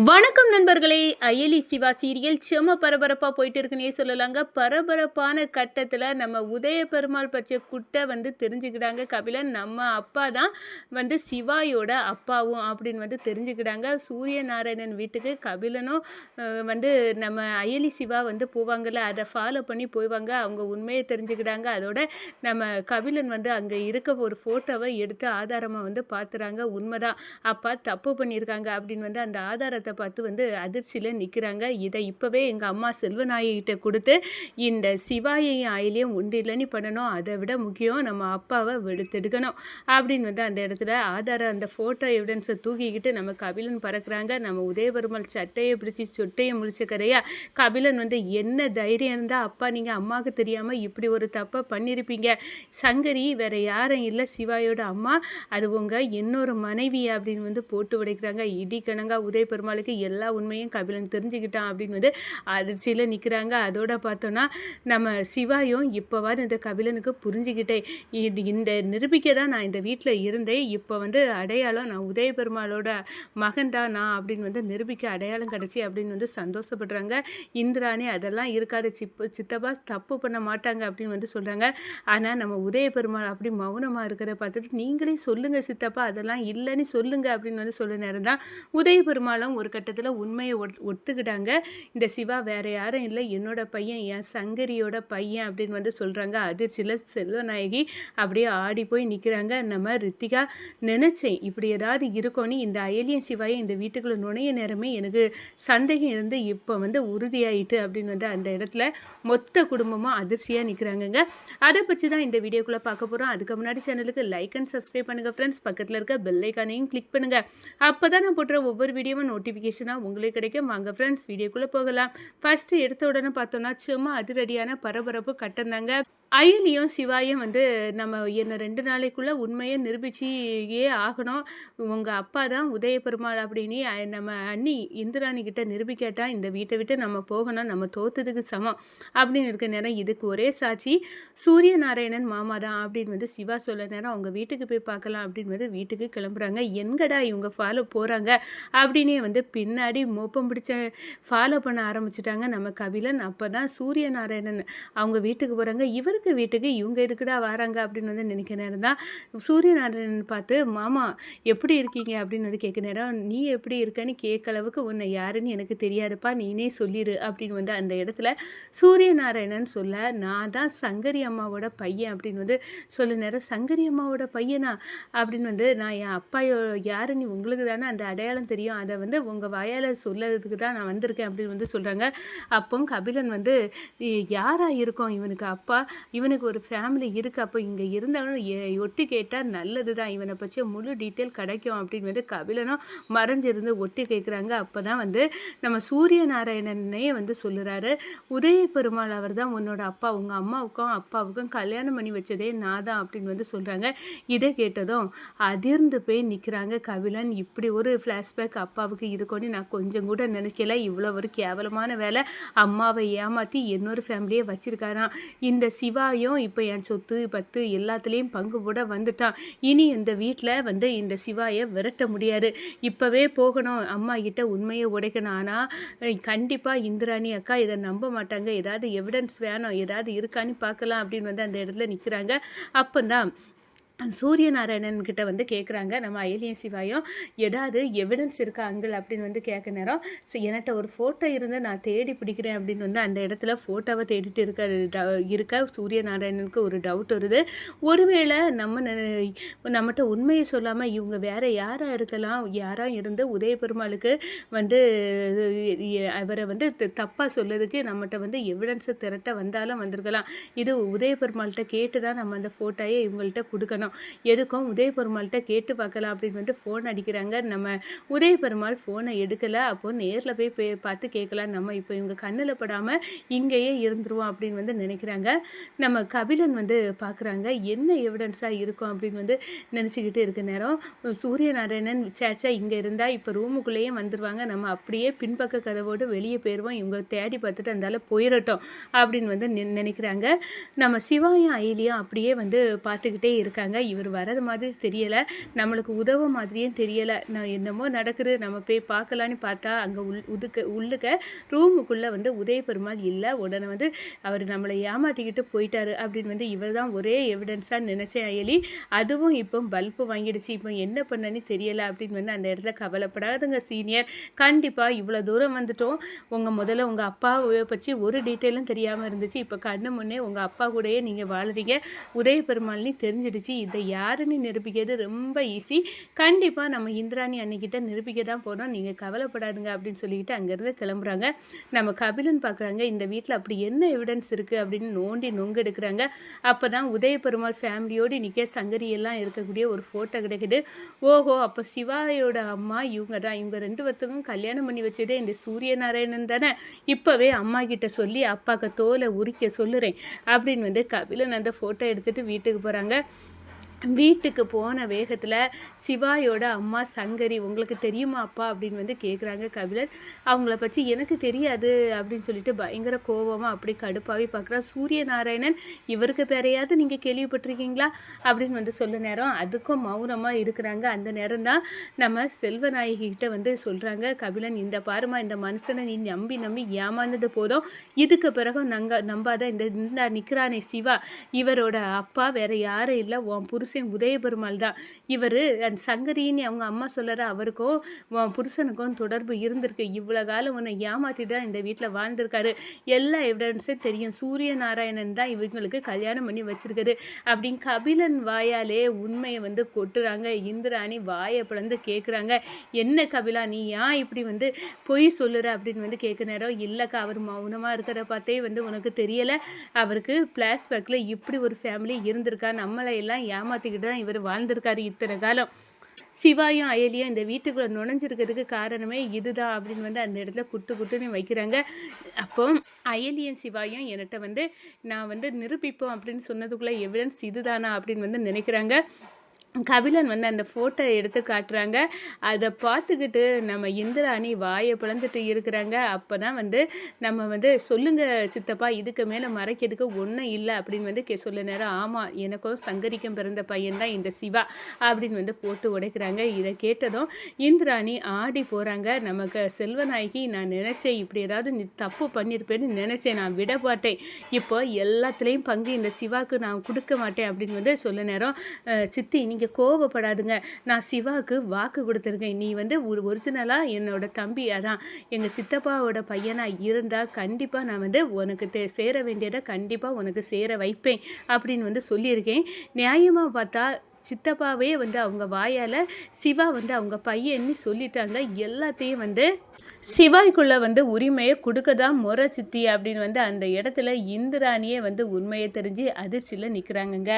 வணக்கம் நண்பர்களே. அயலி சிவா சீரியல் செம பரபரப்பா போயிட்டு இருக்குன்னே சொல்லலாங்க. பரபரப்பான கட்டத்துல நம்ம உதய பெருமாள் பச்சை குட்ட தெரிஞ்சுக்கிட்டாங்க கபிலன். நம்ம அப்பா தான் சிவாயோட அப்பாவும் அப்படின்னு தெரிஞ்சுக்கிட்டாங்க. சூரிய நாராயணன் வீட்டுக்கு கபிலனும் நம்ம அயலி சிவா போவாங்கல்ல, அதை ஃபாலோ பண்ணி போய்வாங்க. அவங்க உண்மையை தெரிஞ்சுக்கிட்டாங்க. அதோட நம்ம கபிலன் அங்க இருக்க ஒரு ஃபோட்டோவை எடுத்து ஆதாரமா பார்த்துறாங்க. உண்மைதான், அப்பா தப்பு பண்ணியிருக்காங்க அப்படின்னு அந்த ஆதாரத்தை பார்த்து அதிர்ச்சியில் நிற்கிறாங்க. இதை இப்போவே எங்கள் அம்மா செல்வநாயகிட்ட கொடுத்து இந்த சிவாயையும் ஆயிலையும் உண்டு இல்லைன்னு பண்ணணும். அதை விட முக்கியம் நம்ம அப்பாவை வெளுத்தெடுக்கணும் அப்படின்னு அந்த இடத்துல ஆதாரம் அந்த ஃபோட்டோ எவிடன்ஸை தூக்கிக்கிட்டு நம்ம கபிலன் பறக்கிறாங்க. நம்ம உதயபெருமாள் சட்டையை பிடிச்சி சொட்டையை முடிச்ச கரையா கபிலன் என்ன தைரியம் இருந்தால் அப்பா நீங்கள் அம்மாவுக்கு தெரியாமல் இப்படி ஒரு தப்பை பண்ணியிருப்பீங்க. சங்கரி வேற யாரும் இல்லை, சிவாயோட அம்மா, அது உங்கள் இன்னொரு மனைவி அப்படின்னு போட்டு உடைக்கிறாங்க. இடி கணங்கா உதயபெருமாளுக்கு எல்லா உண்மையும் கபிலன் தெரிஞ்சுக்கிட்டான் அப்படின்னு அதிர்ச்சியில் நிற்கிறாங்க. அதோட பார்த்தோன்னா நம்ம சிவாயும் இப்போவாது இந்த கபிலனுக்கு புரிஞ்சுக்கிட்டேன், இந்த நிரூபிக்க தான் நான் இந்த வீட்டில் இருந்தேன். இப்போ அடையாளம் நான் உதயபெருமாளோட மகன் தான் நான் அப்படின்னு நிரூபிக்க அடையாளம் கிடச்சி அப்படின்னு சந்தோஷப்படுறாங்க. இந்திராணி அதெல்லாம் இருக்காது, சித்தப்பா தப்பு பண்ண மாட்டாங்க அப்படின்னு சொல்கிறாங்க. ஆனால் நம்ம உதயபெருமாள் அப்படி மௌனமாக இருக்கிறத பார்த்துட்டு நீங்களே சொல்லுங்கள் சித்தப்பா, அதெல்லாம் இல்லைன்னு சொல்லுங்கள் அப்படின்னு சொல்ல நேரம் தான் உதயபெருமாளும் ஒரு கட்டத்தில் உண்மையை ஒத்துக்கிட்டாங்க. இந்த சிவா வேற யாரும் இல்லை, என்னோட பையன், என் சங்கரியோட பையன் அப்படின்னு சொல்கிறாங்க. அதிர்ச்சியில் செல்வநாயகி அப்படியே ஆடி போய் நிற்கிறாங்க. நம்ம ரித்திகா நினச்சேன் இப்படி ஏதாவது இருக்கும்னு, இந்த அயலியன் சிவாயை இந்த வீட்டுக்குள்ளே நுழைய நேரமே எனக்கு சந்தேகம் இருந்து இப்போ உறுதியாயிட்டு அப்படின்னு அந்த இடத்துல மொத்த குடும்பமாக அதிர்ச்சியாக நிற்கிறாங்கங்க. அதை பற்றி தான் இந்த வீடியோக்குள்ளே பார்க்க போகிறோம். அதுக்கு முன்னாடி சேனலுக்கு லைக் அண்ட் சப்ஸ்கிரைப் பண்ணுங்கள் ஃப்ரெண்ட்ஸ். பக்கத்தில் இருக்க பெல் ஐக்கானையும் கிளிக் பண்ணுங்கள். அப்போ தான் நான் போடுற ஒவ்வொரு வீடியோவும் நோட்டிஃபிகேஷனாக உங்களுக்கு கிடைக்கும். வாங்க ஃப்ரெண்ட்ஸ் வீடியோக்குள்ளே போகலாம். ஃபஸ்ட்டு எடுத்த உடனே பார்த்தோன்னா சும்மா அதிரடியான பரபரப்பு கட்டந்தாங்க. அயலியும் சிவாயும் நம்ம என்ன 2 நாளைக்குள்ளே உண்மையை நிரூபிச்சியே ஆகணும், உங்கள் அப்பா தான் உதயபெருமாள் அப்படின்னு நம்ம அண்ணி இந்திராணி கிட்ட நிரூபிக்காட்டா இந்த வீட்டை விட்டு நம்ம போகணும், நம்ம தோத்ததுக்கு சமம் அப்படின்னு இருக்க நேரம் இதுக்கு ஒரே சாட்சி சூரிய நாராயணன் மாமா தான் அப்படின்னு சிவா சொல்ல நேரம் அவங்க வீட்டுக்கு போய் பார்க்கலாம் அப்படின்னு வீட்டுக்கு கிளம்புறாங்க. எங்கடா இவங்க ஃபாலோ போகிறாங்க அப்படின்னே பின்னாடி மோப்பம் பிடிச்ச ஃபாலோ பண்ண ஆரம்பிச்சிட்டாங்க நம்ம கபிலன். அப்போ தான் சூரிய நாராயணன் அவங்க வீட்டுக்கு போகிறாங்க. இவருக்கு வீட்டுக்கு இவங்க எதுக்குடா வராங்க அப்படின்னு நினைக்க நேரம் தான் சூரிய நாராயணன் பார்த்து, மாமா எப்படி இருக்கீங்க அப்படின்னு கேட்க நேரம், நீ எப்படி இருக்கன்னு கேட்க அளவுக்கு உன்னை யாருன்னு எனக்கு தெரியாதுப்பா, நீனே சொல்லிடு அப்படின்னு அந்த இடத்துல சூரிய நாராயணன் சொல்ல, நான் தான் சங்கரி அம்மாவோட பையன் அப்படின்னு சொல்ல நேரம், சங்கரி அம்மாவோட பையனா அப்படின்னு நான் என் அப்பா யாருன்னு உங்களுக்கு தானே அந்த அடையாளம் தெரியும், அதை உங்கள் வாயால் சொல்லறதுக்கு தான் நான் வந்திருக்கேன் அப்படின்னு சொல்கிறாங்க. அப்போ கபிலன் யாராக இருக்கும் இவனுக்கு அப்பா, இவனுக்கு ஒரு ஃபேமிலி இருக்குது, அப்போ இங்கே இருந்தாலும் ஒட்டி கேட்டால் நல்லது தான், இவனை பற்றி முழு டீட்டெயில் கிடைக்கும் அப்படின்னு கபிலனும் மறைஞ்சிருந்து ஒட்டி கேட்குறாங்க. அப்போ தான் நம்ம சூரிய நாராயணனே சொல்லுறாரு, உதய பெருமாள் அவர் தான் உன்னோட அப்பா, உங்கள் அம்மாவுக்கும் அப்பாவுக்கும் கல்யாணம் பண்ணி வச்சதே நான் தான் அப்படின்னு சொல்கிறாங்க. இதை கேட்டதும் அதிர்ந்து போய் நிற்கிறாங்க கபிலன். இப்படி ஒரு ஃப்ளாஷ்பேக் அப்பாவுக்கு இருக்கும்னு நான் கொஞ்சம் கூட நினைக்கல. இவ்வளோ ஒரு கேவலமான வேலை, அம்மாவை ஏமாற்றி இன்னொரு ஃபேமிலியை வச்சிருக்காராம். இந்த சிவாயும் இப்போ என் சொத்து பத்து எல்லாத்துலேயும் பங்கு போட வந்துட்டான். இனி இந்த வீட்டில் இந்த சிவாயை விரட்ட முடியாது, இப்போவே போகணும், அம்மா கிட்ட உண்மையை உடைக்கணும். ஆனால் கண்டிப்பாய் இந்திராணி அக்கா இதை நம்ப மாட்டாங்க, ஏதாவது எவிடன்ஸ் வேணும், ஏதாவது இருக்கான்னு பார்க்கலாம் அப்படின்னு அந்த இடத்துல நிற்கிறாங்க. அப்போ தான் சூரிய நாராயணன் கிட்ட கேட்குறாங்க நம்ம அயலியன் சிவாயும், ஏதாவது எவிடன்ஸ் இருக்கா அங்கிள் அப்படின்னு கேட்க நேரம், என்கிட்ட ஒரு ஃபோட்டோ இருந்து நான் தேடி பிடிக்கிறேன் அப்படின்னு அந்த இடத்துல ஃபோட்டோவை தேடிட்டு இருக்க சூரிய நாராயணனுக்கு ஒரு டவுட் வருது. ஒருவேளை நம்மகிட்ட உண்மையை சொல்லாமல் இவங்க வேற யாராக இருக்கலாம், யாராக இருந்து உதயபெருமாளுக்கு அவரை தப்பாக சொல்லதுக்கு நம்மகிட்ட எவிடன்ஸை திரட்ட வந்தாலும் வந்திருக்கலாம். இது உதயபெருமாள்கிட்ட கேட்டு தான் நம்ம அந்த ஃபோட்டோயை இவங்கள்ட்ட கொடுக்கணும், எதுக்கும் உதயபெருமாள்கிட்ட கேட்டு பார்க்கலாம் அப்படின்னு ஃபோன் அடிக்கிறாங்க. நம்ம உதயபெருமாள் ஃபோனை எடுக்கலை. அப்போ நேரில் போய் பார்த்து கேட்கலாம், நம்ம இப்போ இவங்க கண்ணில் படாமல் இங்கேயே இருந்துருவோம் அப்படின்னு நினைக்கிறாங்க. நம்ம கபிலன் பார்க்குறாங்க என்ன எவிடன்ஸாக இருக்கும் அப்படின்னு நினச்சிக்கிட்டு இருக்க நேரம் சூரிய நாராயணன் சேச்சா இங்கே இருந்தால் இப்போ ரூமுக்குள்ளேயே வந்துடுவாங்க, நம்ம அப்படியே பின்பக்க கதவோடு வெளியே போயிடுவோம், இவங்க தேடி பார்த்துட்டு இருந்தாலும் போயிடட்டும் அப்படின்னு நினைக்கிறாங்க. நம்ம சிவாயும் அயிலியும் அப்படியே பார்த்துக்கிட்டே இருக்காங்க. பார்க்குறாங்க. இவர் வர்றது மாதிரி தெரியலை, நம்மளுக்கு உதவ மாதிரியும் தெரியலை. நான் என்னமோ நடக்குது, நம்ம போய் பார்க்கலான்னு பார்த்தா அங்கே உள்ளுக்க ரூமுக்குள்ளே வந்து உதய பெருமாள் இல்லை. உடனே வந்து அவர் நம்மளை ஏமாற்றிக்கிட்டு போயிட்டாரு அப்படின்னு வந்து இவர் தான் ஒரே எவிடன்ஸாக நினச்சேன் அயலி. அதுவும் இப்போ பல்பு வாங்கிடுச்சு, இப்போ என்ன பண்ணன்னு தெரியலை அப்படின்னு வந்து அந்த இடத்துல கவலைப்படாதுங்க சீனியர். கண்டிப்பாக இவ்வளோ தூரம் வந்துட்டோம். முதல்ல உங்கள் அப்பாவை பற்றி ஒரு டீட்டெயிலும் தெரியாமல் இருந்துச்சு. இப்போ கண்ணு முன்னே உங்கள் அப்பா கூடயே நீங்கள் வாழுறீங்க, உதய பெருமாள்னு தெரிஞ்சிடுச்சு. இதை யாருன்னு நிரூபிக்கிறது ரொம்ப ஈஸி. கண்டிப்பாக நம்ம இந்திராணி அன்னைக்கிட்ட நிரூபிக்க தான் போகிறோம், நீங்கள் கவலைப்படாதுங்க அப்படின்னு சொல்லிக்கிட்டு அங்கேருந்து கிளம்புறாங்க. நம்ம கபிலன் பார்க்குறாங்க, இந்த வீட்டில் அப்படி என்ன எவிடன்ஸ் இருக்குது அப்படின்னு நோண்டி நொங்கு எடுக்கிறாங்க. அப்போ தான் உதய பெருமாள் ஃபேமிலியோடு நிற்க சங்கரியெல்லாம் இருக்கக்கூடிய ஒரு ஃபோட்டோ கிடைக்குது. ஓஹோ, அப்போ சிவாயோட அம்மா இவங்க தான். இவங்க 2 பேர்த்துக்கும் கல்யாணம் பண்ணி வச்சதே இந்த சூரியநாராயணன் தானே. இப்போவே அம்மா கிட்ட சொல்லி அப்பாவுக்கு தோலை உரிக்க சொல்லுறேன் அப்படின்னு வந்து கபிலன் அந்த ஃபோட்டோ எடுத்துகிட்டு வீட்டுக்கு போகிறாங்க. வீட்டுக்கு போன வேகத்தில் சிவாயோட அம்மா சங்கரி, உங்களுக்கு தெரியுமா அப்பா அப்படின்னு வந்து கேட்குறாங்க கபிலன். அவங்கள பற்றி எனக்கு தெரியாது அப்படின்னு சொல்லிட்டு பயங்கர கோபமாக அப்படி கடுப்பாகவே பார்க்குறா. சூரியநாராயணன் இவருக்கு பேரையாவது நீங்கள் கேள்விப்பட்டிருக்கீங்களா அப்படின்னு வந்து சொல்ல நேரம் அதுக்கும் மௌனமாக இருக்கிறாங்க. அந்த நேரம் தான் நம்ம செல்வநாயகி கிட்ட வந்து சொல்கிறாங்க கபிலன், இந்த பாருமா, இந்த மனுஷனை நீ நம்பி நம்பி ஏமாந்தது போதும், இதுக்கு பிறகு நம்பாத. இந்த நிற்கிறானே சிவா, இவரோட அப்பா வேற யாரும் இல்லை, உன் புருஷன் உதய பெருமாள் தான். இவர் அந்த சங்கரின்னு அவங்க அம்மா சொல்லற அவருக்கும் புருஷனுக்கும் தொடர்பு இருந்திருக்கு. இவ்வளோ காலம் உன்னை ஏமாற்றி தான் இந்த வீட்டில் வாழ்ந்திருக்காரு. எல்லா எவிடன்ஸும் தெரியும். சூரியநாராயணன் தான் இவங்களுக்கு கல்யாணம் பண்ணி வச்சிருக்குது அப்படின்னு கபிலன் வாயாலே உண்மையை வந்து கொட்டுறாங்க. இந்திராணி வாயை பிளந்து கேட்குறாங்க, என்ன கபிலா நீ ஏன் இப்படி வந்து பொய் சொல்லுற அப்படின்னு வந்து கேட்க நேரம், இல்லைக்கா அவர் மௌனமாக இருக்கிற பார்த்தே வந்து உனக்கு தெரியலை, அவருக்கு பிளாஷ்பேக்கில் இப்படி ஒரு ஃபேமிலி இருந்திருக்கா, நம்மளை எல்லாம் ஏமாற்றிக்கிட்டு தான் இவர் வாழ்ந்திருக்காரு இத்தனை காலம். சிவாயும் அயலியும் இந்த வீட்டுக்குள்ளே நுழைஞ்சிருக்கிறதுக்கு காரணமே இதுதான் அப்படின்னு வந்து அந்த இடத்துல குட்டுன்னு வைக்கிறாங்க. அப்போ அயலியும் சிவாயும் என்கிட்ட வந்து நான் வந்து நிரூபிப்போம் அப்படின்னு சொன்னதுக்குள்ளே எவிடன்ஸ் இதுதானா அப்படின்னு வந்து நினைக்கிறாங்க. கபிலன் வந்து அந்த ஃபோட்டோ எடுத்து காட்டுறாங்க. அதை பார்த்துக்கிட்டு நம்ம இந்திராணி வாயை பிளந்துட்டு இருக்கிறாங்க. அப்போ தான் வந்து நம்ம வந்து சொல்லுங்கள் சித்தப்பா, இதுக்கு மேலே மறைக்கிறதுக்கு ஒன்றும் இல்லை அப்படின்னு வந்து சொல்ல நேரம், ஆமாம் எனக்கும் சங்கரிக்கும் பிறந்த பையன்தான் இந்த சிவா அப்படின்னு வந்து போட்டு உடைக்கிறாங்க. இதை கேட்டதும் இந்திராணி ஆடி போகிறாங்க. நமக்கு செல்வநாயகி, நான் நினச்சேன் இப்படி ஏதாவது நீ தப்பு பண்ணியிருப்பேன்னு நினச்சேன், நான் விட மாட்டேன், இப்போ எல்லாத்துலேயும் பங்கு இந்த சிவாவுக்கு நான் கொடுக்க மாட்டேன் அப்படின்னு வந்து சொல்ல நேரம், சித்தி நீங்கள் கோவப்படாதுங்க, நான் சிவாவுக்கு வாக்கு கொடுத்துருக்கேன், நீ வந்து ஒரிஜினலாக என்னோட தம்பி, அதான் எங்கள் சித்தப்பாவோட பையனாக இருந்தால் கண்டிப்பாக நான் வந்து உனக்கு சேர வேண்டியதை கண்டிப்பாக உனக்கு சேர வைப்பேன் அப்படின்னு வந்து சொல்லியிருக்கேன். நியாயமாக பார்த்தா சித்தப்பாவே வந்து அவங்க வாயால் சிவா வந்து அவங்க பையன்னு சொல்லிட்டாங்க. எல்லாத்தையும் வந்து சிவாய்க்குள்ளே வந்து உரிமையை கொடுக்க தான் முறை சித்தி அப்படின்னு வந்து அந்த இடத்துல இந்திராணியே வந்து உண்மையை தெரிஞ்சு அதிர்ச்சியில் நிற்கிறாங்கங்க.